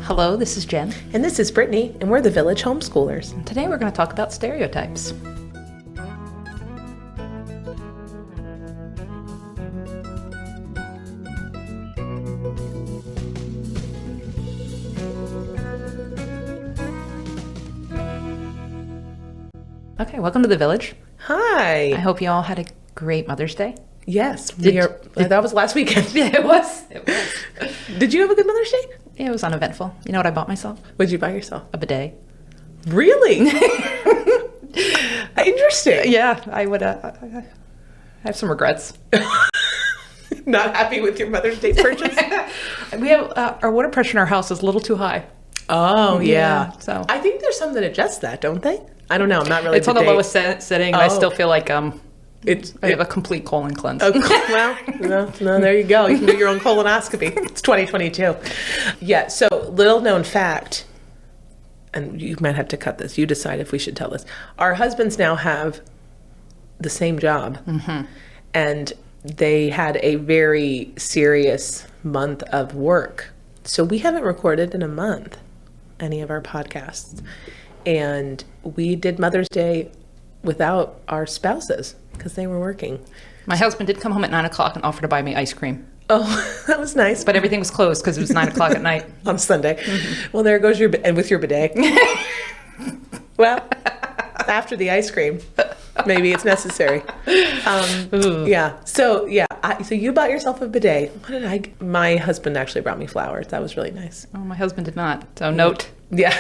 Hello, this is Jen. And this is Brittany, and we're the Village Homeschoolers. And today we're going to talk about stereotypes. Okay, welcome to the Village. Hi. I hope you all had a great Mother's Day. Yes, that was last weekend. Yeah, it was. Did you have a good Mother's Day? Yeah, it was uneventful. You know what I bought myself? What did you buy yourself? A bidet. Really? Interesting. Yeah, I would. I have some regrets. Not happy with your Mother's Day purchase? We have our water pressure in our house is a little too high. Oh, yeah. So I think there's some that adjust that, don't they? I don't know. I'm not really. it's on the lowest setting. And I still feel like I have a complete colon cleanse. Well, no, there you go. You can do your own colonoscopy. It's 2022. Yeah. So, little known fact, and you might have to cut this. You decide if we should tell this. Our husbands now have the same job, and they had a very serious month of work. So we haven't recorded in a month any of our podcasts, and we did Mother's Day without our spouses because they were working. My husband did come home at 9 o'clock and offer to buy me ice cream. Oh, that was nice. But everything was closed because it was 9 o'clock at night. On Sunday. Well, there goes and with your bidet. Well, after the ice cream, maybe it's necessary. Yeah. So, so you bought yourself a bidet. My husband actually brought me flowers. That was really nice. Oh, my husband did not. So note. Yeah.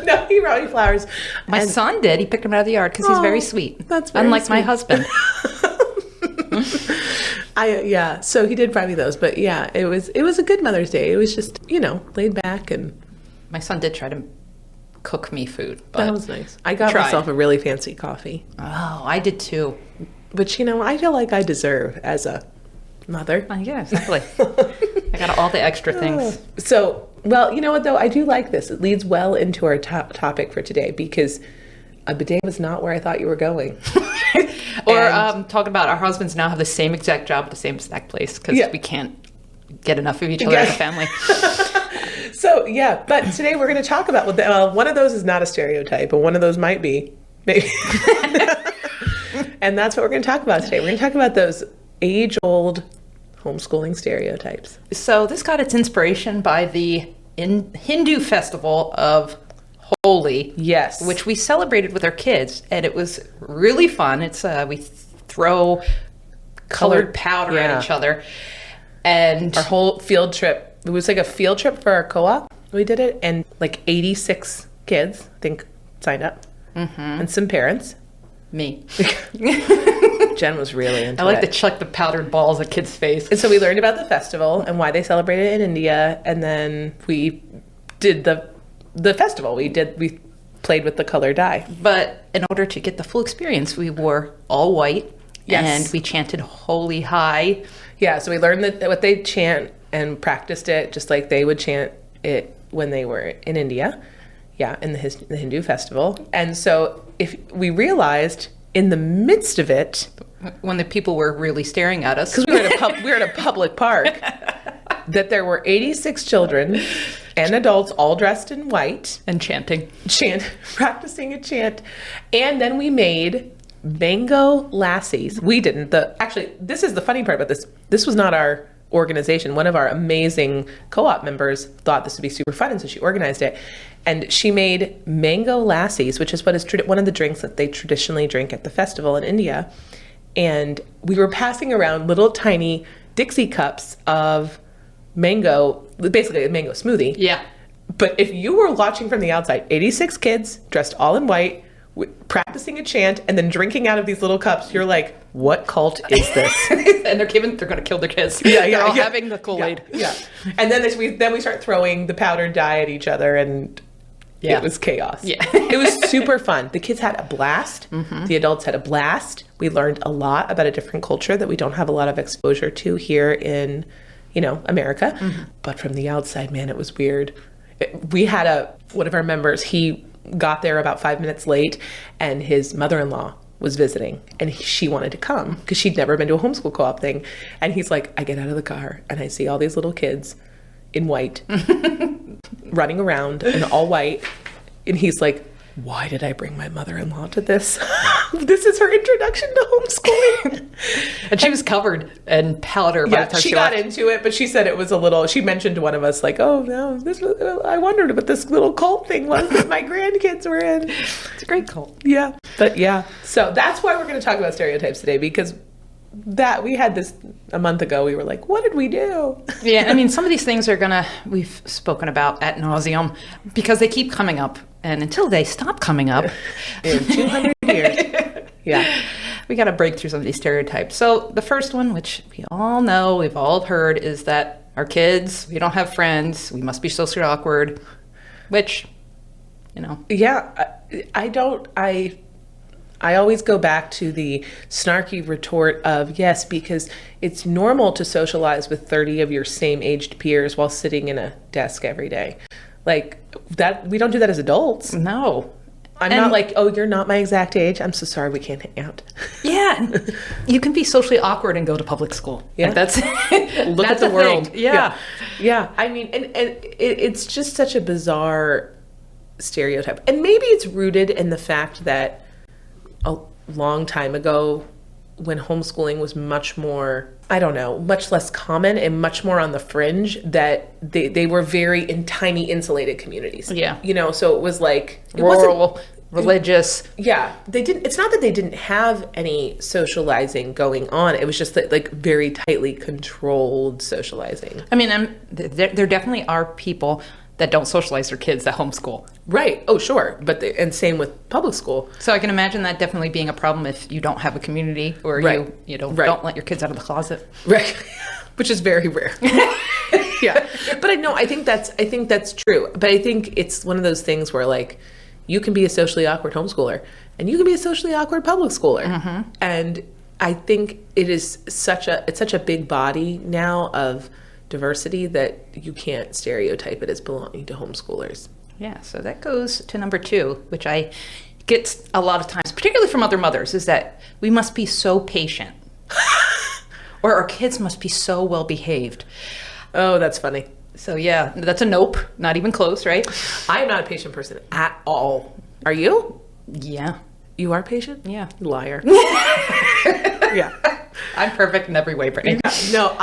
No, he brought me flowers. My son did. He picked them out of the yard because he's very sweet. That's very Unlike sweet. my husband. So he did buy me those, but yeah, it was a good Mother's Day. It was just, laid back, and my son did try to cook me food. But that was nice. I got myself a really fancy coffee. Oh, I did too. Which, I feel like I deserve as a mother. Yeah, exactly. I got all the extra things. So, well, you know what though? I do like this. It leads well into our topic for today because a bidet was not where I thought you were going. Or talking about our husbands now have the same exact job at the same exact place because we can't get enough of each other as a family. So, yeah, but today we're going to talk about one of those is not a stereotype, but one of those might be. Maybe. And that's what we're going to talk about today. We're going to talk about those age-old homeschooling stereotypes. So this got its inspiration by the Hindu festival of Holi. Yes. Which we celebrated with our kids, and it was really fun. It's we throw colored powder at each other. And our whole field trip, it was like a field trip for our co-op. We did it, and like 86 kids, I think, signed up. And some parents. Me. Jen was really into it. I like to chuck the powdered balls at kids' face. And so we learned about the festival and why they celebrated it in India, and then we did the festival. We played with the color dye. But in order to get the full experience, we wore all white. Yes. And we chanted Holy High. Yeah, so we learned what they chant and practiced it just like they would chant it when they were in India. Yeah, in the Hindu festival. And so if we realized in the midst of it, when the people were really staring at us, because we were at a public park, that there were 86 children and adults all dressed in white and practicing a chant. And then we made mango lassies. We didn't. Actually, this is the funny part about this. This was not our organization. One of our amazing co-op members thought this would be super fun, and so she organized it. And she made mango lassies, which is what is one of the drinks that they traditionally drink at the festival in India. And we were passing around little tiny Dixie cups of mango, basically a mango smoothie. Yeah. But if you were watching from the outside, 86 kids dressed all in white, practicing a chant, and then drinking out of these little cups, you're like, what cult is this? And they're going to kill their kids. They're all having the Kool-Aid. Yeah. And then we start throwing the powdered dye at each other, and it was chaos. Yeah. It was super fun. The kids had a blast. The adults had a blast. We learned a lot about a different culture that we don't have a lot of exposure to here in, America. But from the outside, man, it was weird. We had one of our members, he got there about 5 minutes late, and his mother-in-law was visiting, and she wanted to come because she'd never been to a homeschool co-op thing. And he's like, I get out of the car and I see all these little kids in white running around in all white. And he's like, why did I bring my mother-in-law to this? This is her introduction to homeschooling. And she was covered in powder. By the time she got into it, but she said it was a little, she mentioned to one of us, like, oh, no, this was, I wondered what this little cult thing was that my grandkids were in. It's a great cult. Yeah. But yeah. So that's why we're going to talk about stereotypes today, because that we had this a month ago. We were like, what did we do? Yeah, I mean, some of these things are we've spoken about ad nauseum because they keep coming up. And until they stop coming up in 200 years, yeah, we got to break through some of these stereotypes. So the first one, which we all know, we've all heard, is that our kids, we don't have friends, we must be socially awkward, which, you know. Yeah, I always go back to the snarky retort of, yes, because it's normal to socialize with 30 of your same aged peers while sitting in a desk every day. Like that, we don't do that as adults. No. I'm not like, oh, you're not my exact age. I'm so sorry we can't hang out. Yeah. You can be socially awkward and go to public school. Yeah. Like that's look at the world. Thing. Yeah. Yeah. I mean, and it's just such a bizarre stereotype. And maybe it's rooted in the fact that a long time ago, when homeschooling was much more, I don't know, much less common and much more on the fringe, that they were very in tiny insulated communities. Yeah. You know, so it was like rural, religious. Yeah. It's not that they didn't have any socializing going on. It was just that, like, very tightly controlled socializing. I mean, there definitely are people that don't socialize their kids that homeschool. Right. Oh, sure. But and same with public school. So I can imagine that definitely being a problem if you don't have a community or you don't let your kids out of the closet. Right. Which is very rare. Yeah. But I think that's true. But I think it's one of those things where, like, you can be a socially awkward homeschooler and you can be a socially awkward public schooler. Mm-hmm. And I think it's such a big body now of diversity that you can't stereotype it as belonging to homeschoolers. Yeah, so that goes to number 2, which I get a lot of times, particularly from other mothers, is that we must be so patient. Or our kids must be so well behaved. Oh, that's funny. So yeah, that's a nope, not even close, right? I am not a patient person at all. Are you? Yeah. You are patient? Yeah. Liar. Yeah. I'm perfect in every way, Brittany. No,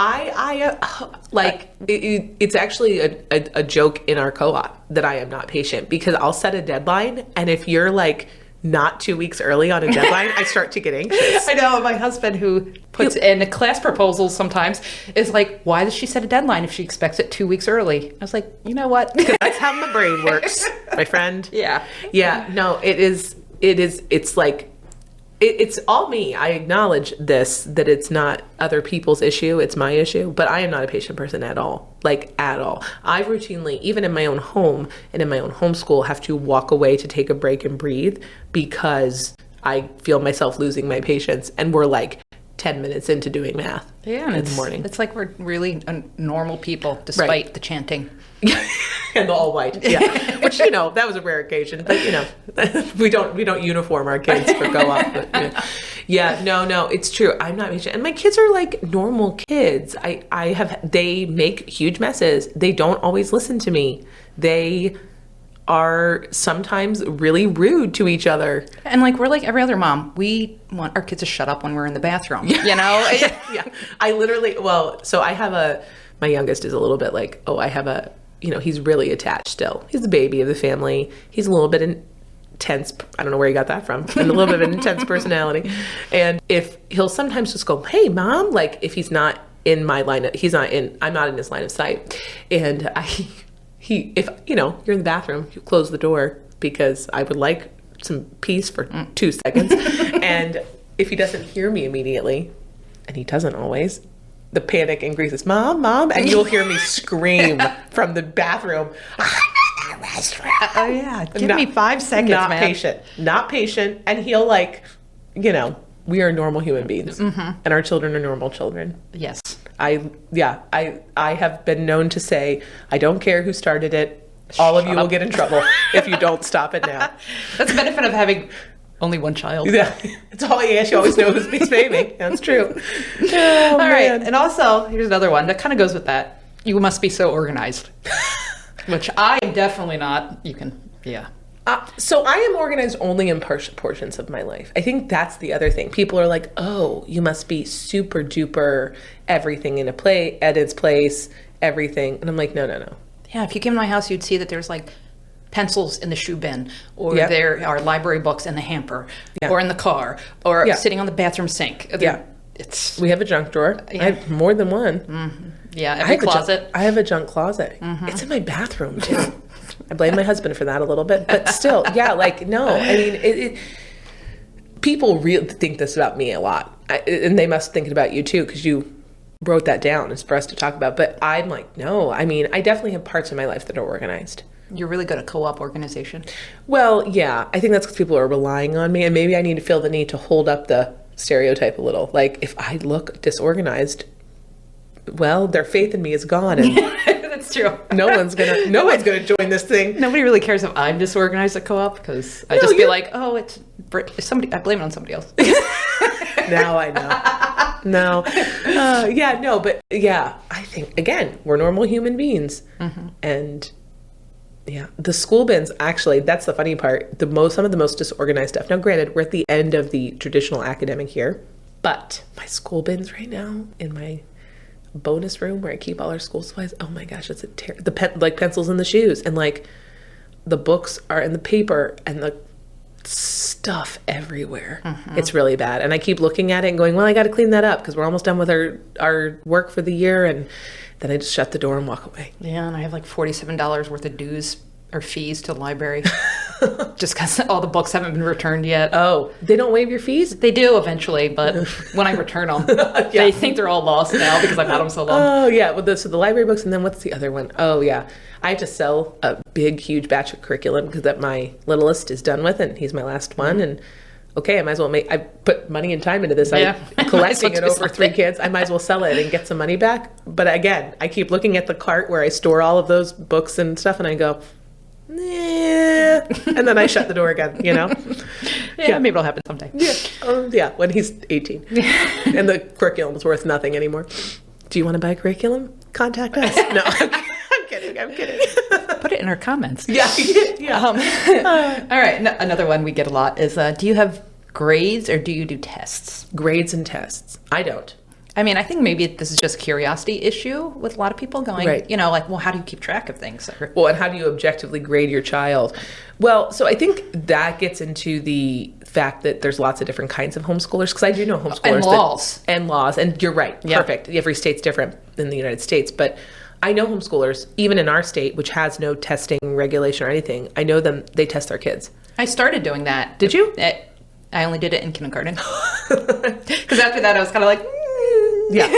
it's actually a joke in our co-op that I am not patient, because I'll set a deadline, and if you're like not 2 weeks early on a deadline, I start to get anxious. I know. My husband, who puts in class proposals sometimes, is like, why does she set a deadline if she expects it 2 weeks early? I was like, you know what? That's how my brain works, my friend. Yeah. Yeah. No, it's like, it's all me. I acknowledge this, that it's not other people's issue. It's my issue. But I am not a patient person at all. Like, at all. I routinely, even in my own home and in my own homeschool, have to walk away to take a break and breathe, because I feel myself losing my patience. And we're like 10 minutes into doing math in the morning. It's like we're really normal people, despite the chanting. And the all white, yeah. Which, that was a rare occasion, but we don't uniform our kids for co-op. But no, it's true. I'm not patient, and my kids are like normal kids. They make huge messes. They don't always listen to me. They are sometimes really rude to each other. And like, we're like every other mom. We want our kids to shut up when we're in the bathroom, Yeah. I literally, so I have my youngest is a little bit like, he's really attached still. He's the baby of the family. He's a little bit intense. I don't know where he got that from. And a little bit of an intense personality. And if he'll sometimes just go, hey, Mom, like if he's not in my line, I'm not in his line of sight. And if you're in the bathroom, you close the door, because I would like some peace for 2 seconds. And if he doesn't hear me immediately, and he doesn't always, the panic increases. Mom, and you'll hear me scream from the bathroom. I'm in the restroom. Oh yeah, give me 5 seconds, man. Not patient. And he'll we are normal human beings, and our children are normal children. Yes. I have been known to say, I don't care who started it. All of you will get in trouble if you don't stop it now. That's the benefit of having only one child. Yeah, it's all. Yes, you always know who's behaving. That's true. All right, and also here's another one that kind of goes with that. You must be so organized. Which I am definitely not. You can, yeah. So I am organized only in portions of my life. I think that's the other thing. People are like, oh, you must be super duper everything in at its place, everything. And I'm like, no. Yeah, if you came to my house, you'd see that there's like pencils in the shoe bin, or there are library books in the hamper, or in the car, or sitting on the bathroom sink. We have a junk drawer. I have more than one. Mm-hmm. Yeah, every closet. I have a junk closet. Mm-hmm. It's in my bathroom too. I blame my husband for that a little bit, but still, no. I mean, people really think this about me a lot, and they must think it about you too, because you wrote that down. It's for us to talk about. But I'm like, no. I mean, I definitely have parts of my life that are organized. You're really good at co-op organization. Well, yeah, I think that's because people are relying on me, and maybe I need to feel the need to hold up the stereotype a little. Like, if I look disorganized, well, their faith in me is gone, and that's true. No one's gonna join this thing. Nobody really cares if I'm disorganized at co-op, because I just feel like, oh, it's somebody. I blame it on somebody else. Now I know. No. But I think again, we're normal human beings, and. Yeah, the school bins, actually, that's the funny part. Some of the most disorganized stuff. Now, granted, we're at the end of the traditional academic year, but my school bins right now in my bonus room where I keep all our school supplies, oh my gosh, it's pencils in the shoes, and like the books are in the paper, and the stuff everywhere. It's really bad. And I keep looking at it and going, well, I got to clean that up because we're almost done with our work for the year, and then I just shut the door and walk away. Yeah, and I have like $47 worth of dues or fees to the library just because all the books haven't been returned yet. Oh, they don't waive your fees? They do eventually, but when I return them, they think they're all lost now because I've had them so long. Oh, yeah. Well, so the library books, and then what's the other one? Oh, yeah. I have to sell a big, huge batch of curriculum because that my littlest is done with, and he's my last one, and okay, I might as well I put money and time into this. I'm collecting it over 3 kids. I might as well sell it and get some money back. But again, I keep looking at the cart where I store all of those books and stuff, and I go, nah. And then I shut the door again, Maybe it'll happen someday. When he's 18. And the curriculum's worth nothing anymore. Do you want to buy curriculum? Contact us. No, I'm kidding. Put it in our comments. Yeah. All right. Another one we get a lot is, do you have grades or do you do tests? Grades and tests. I don't. I mean, I think maybe this is just a curiosity issue with a lot of people going, well, how do you keep track of things? Well, and how do you objectively grade your child? Well, so I think that gets into the fact that there's lots of different kinds of homeschoolers, because I do know homeschoolers. And laws. And you're right. Yeah. Perfect. Every state's different in the United States. But I know homeschoolers, even in our state, which has no testing regulation or anything, I know them, they test their kids. I started doing that. Did you? I only did it in kindergarten. Because after that, I was kind of like, Yeah.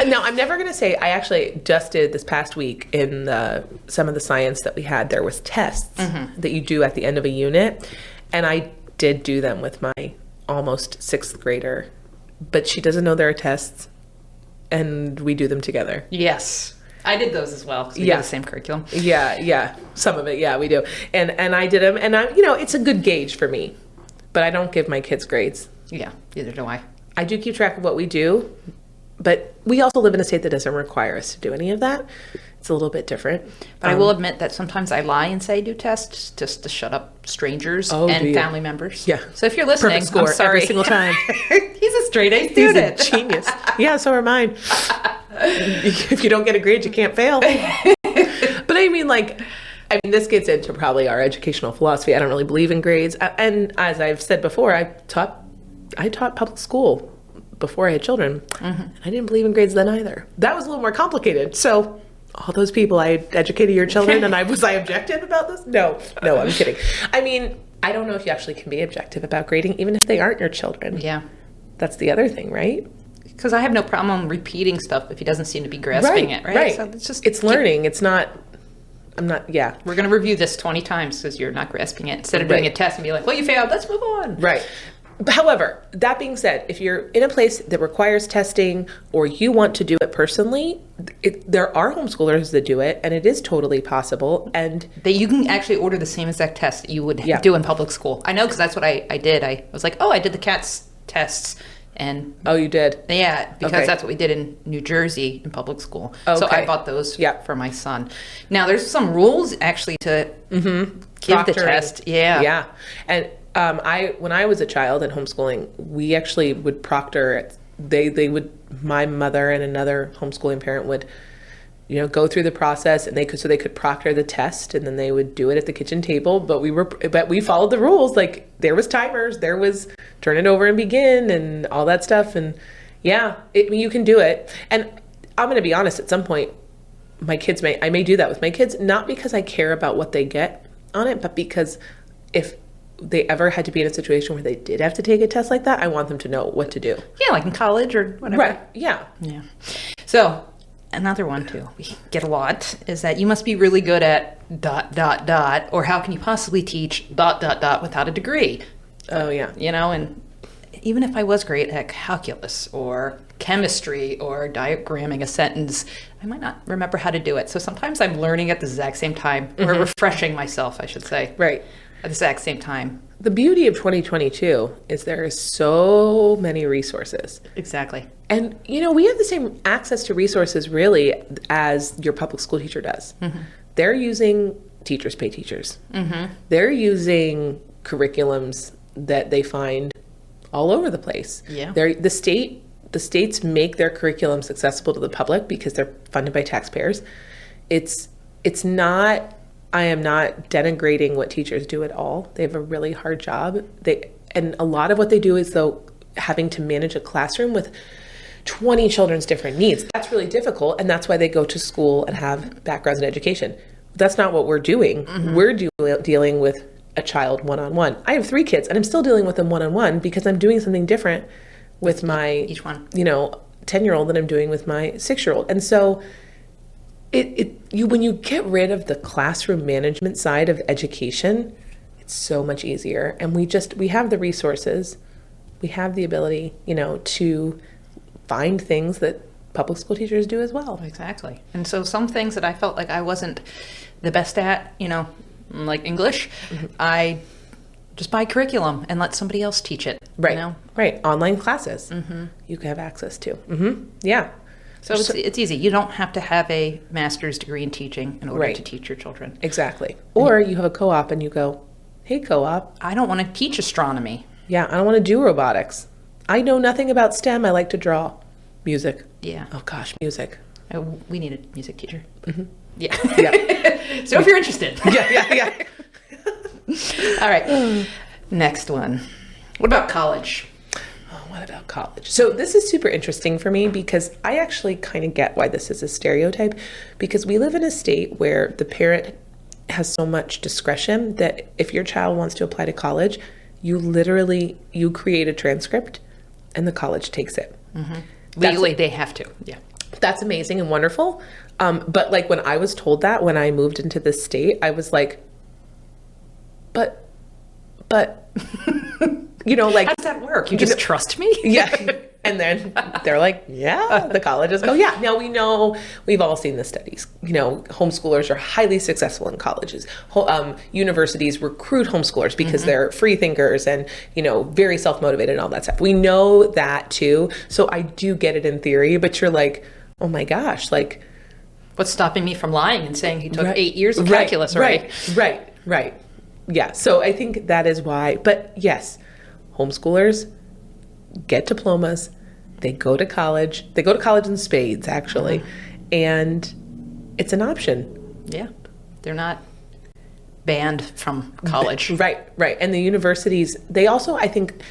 Now, I'm never going to say, I actually just did this past week in some of the science that we had, there was tests that you do at the end of a unit. And I did do them with my almost 6th grader. But she doesn't know there are tests. And we do them together. Yes. I did those as well, because we do the same curriculum. Yeah. Some of it, we do. And I did them. And, it's a good gauge for me. But I don't give my kids grades. Yeah, neither do I. I do keep track of what we do. But we also live in a state that doesn't require us to do any of that. It's a little bit different. But I will admit that sometimes I lie and say I do tests just to shut up strangers and family members. Yeah. So if you're listening, perfect score I'm sorry. Every single time. He's a straight A student. He's a genius. Yeah, so are mine. If you don't get a grade, you can't fail. But I mean, this gets into probably our educational philosophy. I don't really believe in grades. And as I've said before, I taught public school before I had children. And I didn't believe in grades then either. That was a little more complicated. So all those people, I educated your children, and was I objective about this? No, I'm kidding. I mean, I don't know if you actually can be objective about grading, even if they aren't your children. Yeah. That's the other thing, right? Because I have no problem repeating stuff if he doesn't seem to be grasping it, right? Right. So it's learning. It's not, We're going to review this 20 times because you're not grasping it. Instead of doing a test and be like, well, you failed, let's move on. Right. However, that being said, if you're in a place that requires testing or you want to do it personally, there are homeschoolers that do it, and it is totally possible. And you can actually order the same exact test that you would do in public school. I know, because that's what I did. I was like, I did the CATS tests And Oh, you did? yeah, because Okay. that's what we did in New Jersey in public school. So Okay. I bought those Yeah. for my son. Now, there's some rules actually to give the Proctoring. test. Yeah. Yeah. And when I was a child in homeschooling, we actually would proctor. They would, my mother and another homeschooling parent would, go through the process, and they could proctor the test, and then they would do it at the kitchen table. But we followed the rules. Like, there was timers, there was turn it over and begin, and all that stuff. And yeah, you can do it. And I'm going to be honest. At some point, I may do that with my kids, not because I care about what they get on it, but because if they ever had to be in a situation where they did have to take a test like that, I want them to know what to do. Yeah, like in college or whatever. Right. Yeah. Yeah. So another one too, we get a lot, is that you must be really good at ... or how can you possibly teach ... without a degree? Oh yeah. And even if I was great at calculus or chemistry or diagramming a sentence, I might not remember how to do it. So sometimes I'm learning at the exact same time, or refreshing myself, I should say. Right. At the exact same time. The beauty of 2022 is there is so many resources. Exactly. And, we have the same access to resources really as your public school teacher does. They're using Teachers Pay Teachers. They're using curriculums that they find all over the place. Yeah. The states make their curriculums accessible to the public because they're funded by taxpayers. It's not, I am not denigrating what teachers do at all. They have a really hard job. And a lot of what they do is, though, having to manage a classroom with 20 children's different needs. That's really difficult, and that's why they go to school and have backgrounds in education. That's not what we're doing. We're dealing with a child one-on-one. I have 3 kids, and I'm still dealing with them one-on-one because I'm doing something different with my each one, 10-year-old than I'm doing with my 6-year-old. And so when you get rid of the classroom management side of education, it's so much easier. And we have the resources, we have the ability, to find things that public school teachers do as well. Exactly. And so some things that I felt like I wasn't the best at, like English, I just buy curriculum and let somebody else teach it. Right. Right. Online classes you can have access to. Yeah. So it's easy. You don't have to have a master's degree in teaching in order Right. to teach your children. Exactly. Or you have a co-op and you go, hey, co-op. I don't want to teach astronomy. Yeah, I don't want to do robotics. I know nothing about STEM. I like to draw. Music. Yeah. Oh, gosh, music. We need a music teacher. Yeah. Yeah. So if you're interested. Yeah. All right. Next one. What about college? Oh, what about college? So this is super interesting for me because I actually kind of get why this is a stereotype, because we live in a state where the parent has so much discretion that if your child wants to apply to college, you create a transcript and the college takes it. Legally, they have to. Yeah. That's amazing and wonderful. But like when I was told that when I moved into this state, I was like, but, like, How does that work? You just trust me? yeah. And then they're like, yeah, the colleges go, yeah. Now we've all seen the studies. Homeschoolers are highly successful in colleges. Universities recruit homeschoolers because they're free thinkers and, very self-motivated and all that stuff. We know that too. So I do get it in theory, but you're like, oh my gosh, like. What's stopping me from lying and saying he took 8 years of calculus, right? Right. Yeah. So I think that is why. But yes, homeschoolers get diplomas. They go to college. They go to college in spades, actually. And it's an option. Yeah. They're not banned from college. Right. And the universities, they also, I think,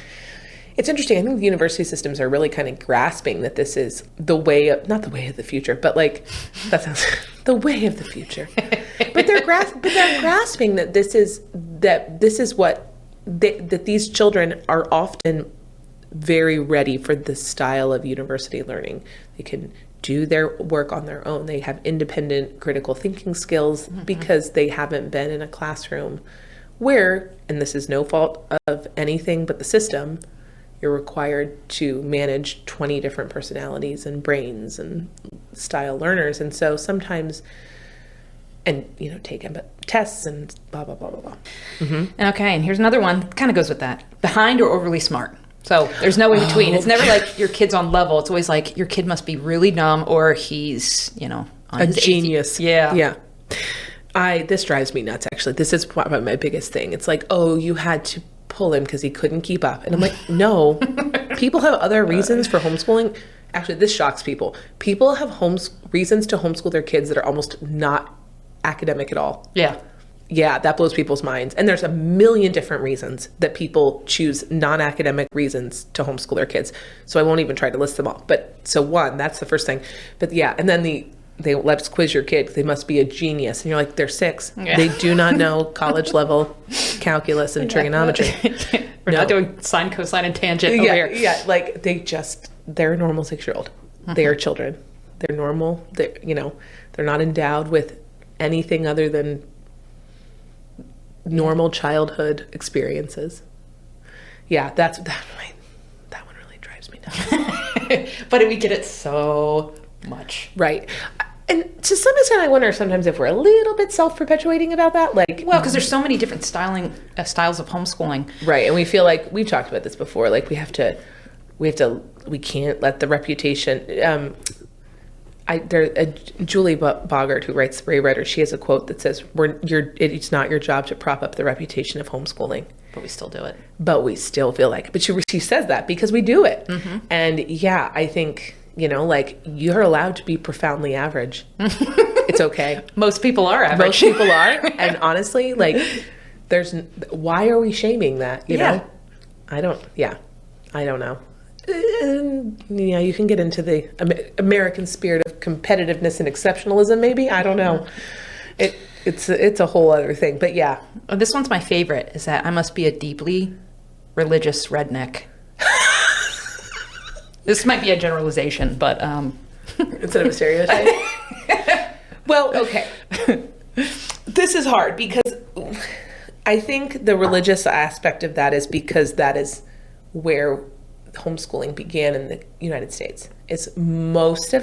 it's interesting. I think the university systems are really kind of grasping that this is not the way of the future, but like, that sounds, the way of the future. But they're grasping that this is what, that these children are often very ready for this style of university learning. They can do their work on their own. They have independent critical thinking skills because they haven't been in a classroom where, and this is no fault of anything but the system, you're required to manage 20 different personalities and brains and style learners. And so sometimes, and take tests and blah, blah, blah, blah, blah. Okay, and here's another one. Kind of goes with that. Behind or overly smart? So there's no in between. It's never like your kid's on level. It's always like your kid must be really dumb or he's, on a genius. Yeah. Yeah. This drives me nuts, actually. This is probably my biggest thing. It's like, oh, you had to pull him because he couldn't keep up. And I'm like, no. People have other reasons for homeschooling. Actually, this shocks people. People have reasons to homeschool their kids that are almost not academic at all. Yeah. Yeah, that blows people's minds. And there's a million different reasons that people choose non-academic reasons to homeschool their kids. So I won't even try to list them all. But so one, that's the first thing. But yeah, and then let's quiz your kid. They must be a genius. And you're like, they're 6. Yeah. They do not know college level calculus and trigonometry. We're not doing sine, cosine, and tangent over here. Yeah, like they're a normal 6-year-old. They are children. They're normal. They're not endowed with anything other than normal childhood experiences. Yeah, that one really drives me nuts. But we get it so much. Right. And to some extent, I wonder sometimes if we're a little bit self-perpetuating about that. Because there's so many different styles of homeschooling. Right. And we feel like, we've talked about this before, like we can't let the reputation, Julie Boggart, who writes Spray Writer, she has a quote that says, it's not your job to prop up the reputation of homeschooling. But we still do it. But we still feel like, but she says that because we do it. Mm-hmm. And yeah, I think, you're allowed to be profoundly average. It's okay. Most people are average. Most people are. And honestly, why are we shaming that? You know? I don't know. Yeah, you can get into the American spirit of competitiveness and exceptionalism, maybe. I don't know. It's a whole other thing, but yeah. Oh, this one's my favorite, is that I must be a deeply religious redneck. This might be a generalization, but... Instead of a stereotype? Well, okay. This is hard because I think the religious aspect of that is because that is where homeschooling began in the United States. Most,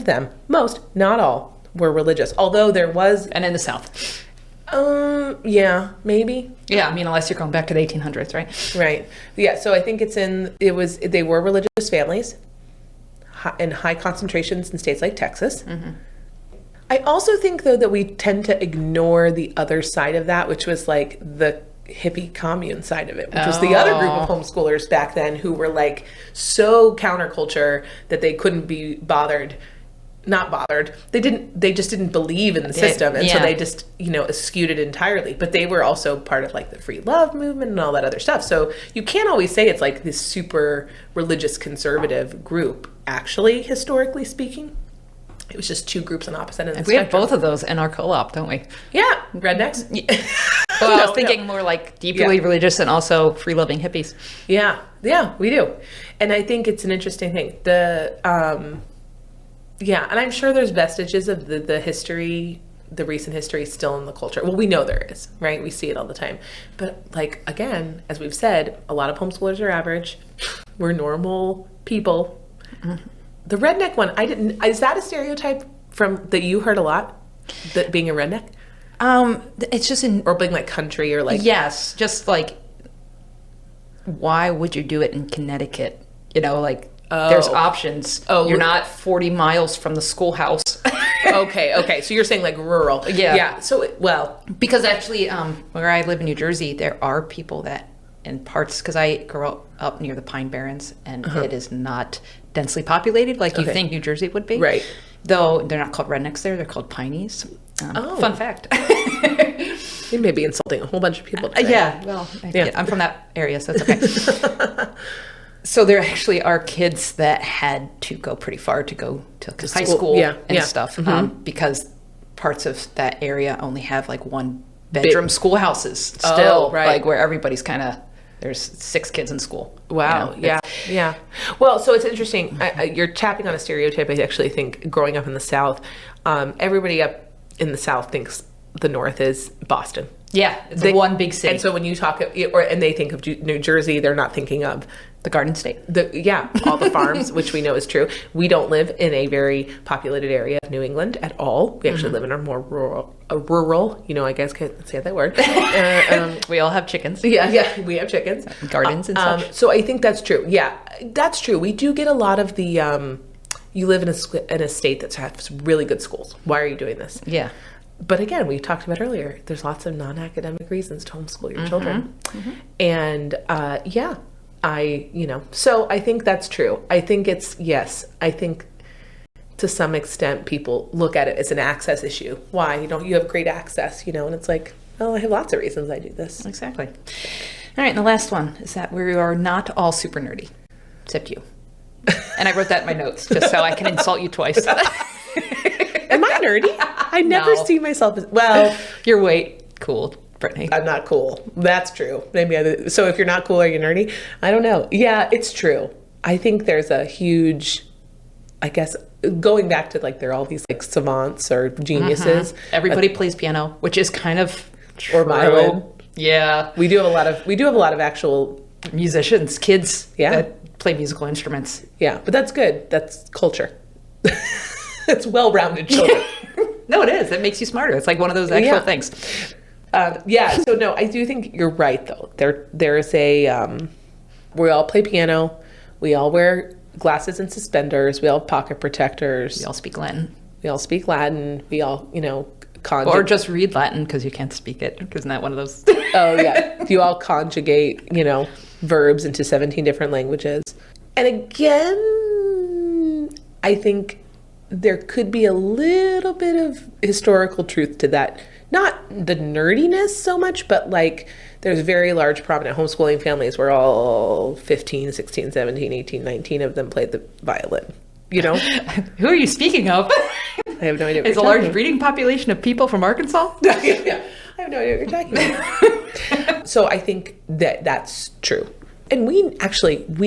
not all, were religious. Although there was... And in the South. Yeah, maybe. Yeah, unless you're going back to the 1800s, right? Right. Yeah, so I think they were religious families in high concentrations in states like Texas. Mm-hmm. I also think, though, that we tend to ignore the other side of that, which was like the hippie commune side of it, which was the other group of homeschoolers back then who were like so counterculture that they couldn't be not bothered. They just didn't believe in the system. And so they just, eschewed it entirely. But they were also part of like the free love movement and all that other stuff. So you can't always say it's like this super religious conservative group, actually, historically speaking. It was just two groups on opposite ends of the spectrum. We have both of those in our co-op, don't we? Yeah. Rednecks? Well, I was thinking more like deeply religious and also free-loving hippies. Yeah. Yeah, we do. And I think it's an interesting thing. And I'm sure there's vestiges of the history, the recent history still in the culture. Well, we know there is, right? We see it all the time. But again, as we've said, a lot of homeschoolers are average. We're normal people. Mm-hmm. The redneck one, is that a stereotype that you heard a lot? That being a redneck? It's just or being like country or like... Yes, just like, why would you do it in Connecticut? There's options. Oh, you're not 40 miles from the schoolhouse. Okay. So you're saying like rural. Yeah. So, because actually, where I live in New Jersey, there are people that in parts, because I grew up near the Pine Barrens, and it is not densely populated like you think New Jersey would be. Right. Though they're not called rednecks there, they're called pineys. Fun fact. You may be insulting a whole bunch of people today. I'm from that area, so it's okay. So there actually are kids that had to go pretty far to go to high school and stuff, because parts of that area only have like one bedroom schoolhouses still, like where everybody's kind of, there's 6 kids in school. Wow. Yeah. Well, so it's interesting. You're tapping on a stereotype. I actually think growing up in the South, everybody up in the South thinks the North is Boston. Yeah, it's one big city. And so when you talk, and they think of New Jersey, they're not thinking of The Garden State. All the farms, which we know is true. We don't live in a very populated area of New England at all. We actually live in a more rural, I guess can't say that word. We all have chickens. Yeah, we have chickens. Gardens and such. So I think that's true. Yeah, that's true. We do get a lot of the, you live in a state that has really good schools. Why are you doing this? Yeah. But again, we talked about earlier, there's lots of non-academic reasons to homeschool your children. And so I think that's true. I think I think to some extent people look at it as an access issue. Why? You have great access, and it's like, well, I have lots of reasons I do this. Exactly. All right, and the last one is that we are not all super nerdy, except you. And I wrote that in my notes just so I can insult you twice. Am I nerdy? I never see myself as, well. You're way cool, Brittany. I'm not cool. That's true. Maybe so if you're not cool, are you nerdy? I don't know. Yeah, it's true. I think there's a huge, I guess, going back to like, there are all these like savants or geniuses. Everybody plays piano, which is kind of or violin. Yeah. We do have a lot of actual musicians, kids that play musical instruments. Yeah, but that's good. That's culture. It's well-rounded children. No, it is. It makes you smarter. It's like one of those actual things. So no, I do think you're right though. There's we all play piano. We all wear glasses and suspenders. We all have pocket protectors. We all speak Latin. We all speak Latin. We all, conjugate. Or just read Latin because you can't speak it. Isn't that one of those? Oh yeah. You all conjugate, verbs into 17 different languages. And again, I think there could be a little bit of historical truth to that. Not the nerdiness so much, but like there's very large prominent homeschooling families where all 15, 16, 17, 18, 19 of them played the violin, Who are you speaking of? I have no idea. Is a large breeding population of people from Arkansas? Yeah. I have no idea what you're talking about. So I think that's true. And we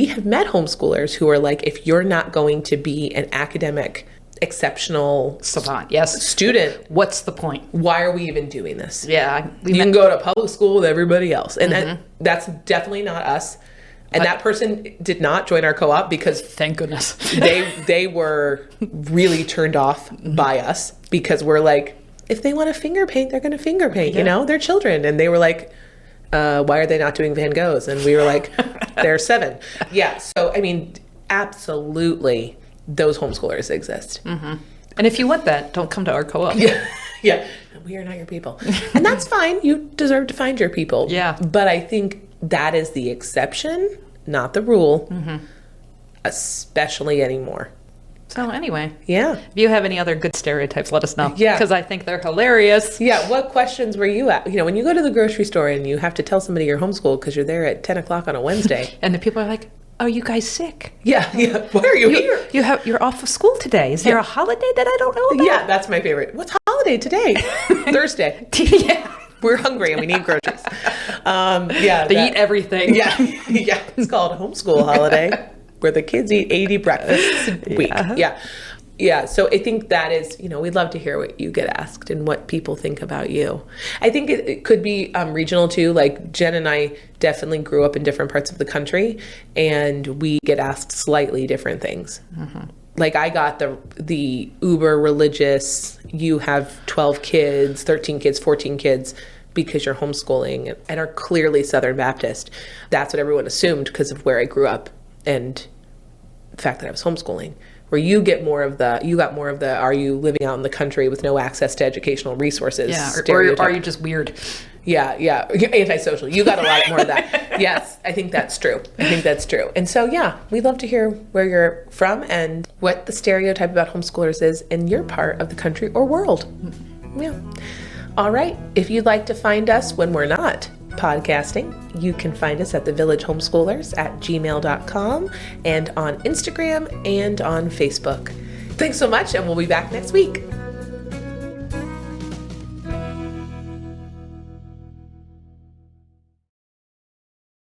have met homeschoolers who are like, if you're not going to be an academic exceptional savant, yes, student, what's the point? Why are we even doing this? Yeah, you can go to public school with everybody else, and that's definitely not us. And that person did not join our co-op because, thank goodness, they were really turned off by us because we're like, if they want to finger paint, they're going to finger paint. They're children, and they were like, why are they not doing Van Goghs? And we were like, they're 7. Yeah. So I mean, absolutely. Those homeschoolers exist. And if you want that, don't come to our co-op. Yeah. We are not your people. And that's fine. You deserve to find your people. Yeah. But I think that is the exception, not the rule, especially anymore. So anyway. Yeah. If you have any other good stereotypes, let us know. Yeah. Because I think they're hilarious. Yeah. What questions were you at? When you go to the grocery store and you have to tell somebody you're homeschooled because you're there at 10 o'clock on a Wednesday. And the people are like, are you guys sick? Yeah. Why are you here? You're off of school today. Is there a holiday that I don't know about? Yeah, that's my favorite. What's holiday today? Thursday. Yeah. We're hungry and we need groceries. They eat everything. Yeah. It's called homeschool holiday, where the kids eat 80 breakfasts a week. Yeah. So I think that is, we'd love to hear what you get asked and what people think about you. I think it could be regional too. Like Jen and I definitely grew up in different parts of the country, and we get asked slightly different things. Like I got the uber religious, you have 12 kids, 13 kids, 14 kids because you're homeschooling and are clearly Southern Baptist. That's what everyone assumed because of where I grew up and the fact that I was homeschooling. Where you got more of the, are you living out in the country with no access to educational resources? Yeah, or are you just weird? Yeah. You're antisocial. You got a lot more of that. Yes, I think that's true. And so, we'd love to hear where you're from and what the stereotype about homeschoolers is in your part of the country or world. Yeah. All right. If you'd like to find us when we're not podcasting, you can find us at thevillagehomeschoolers@gmail.com and on Instagram and on Facebook. Thanks so much, and we'll be back next week.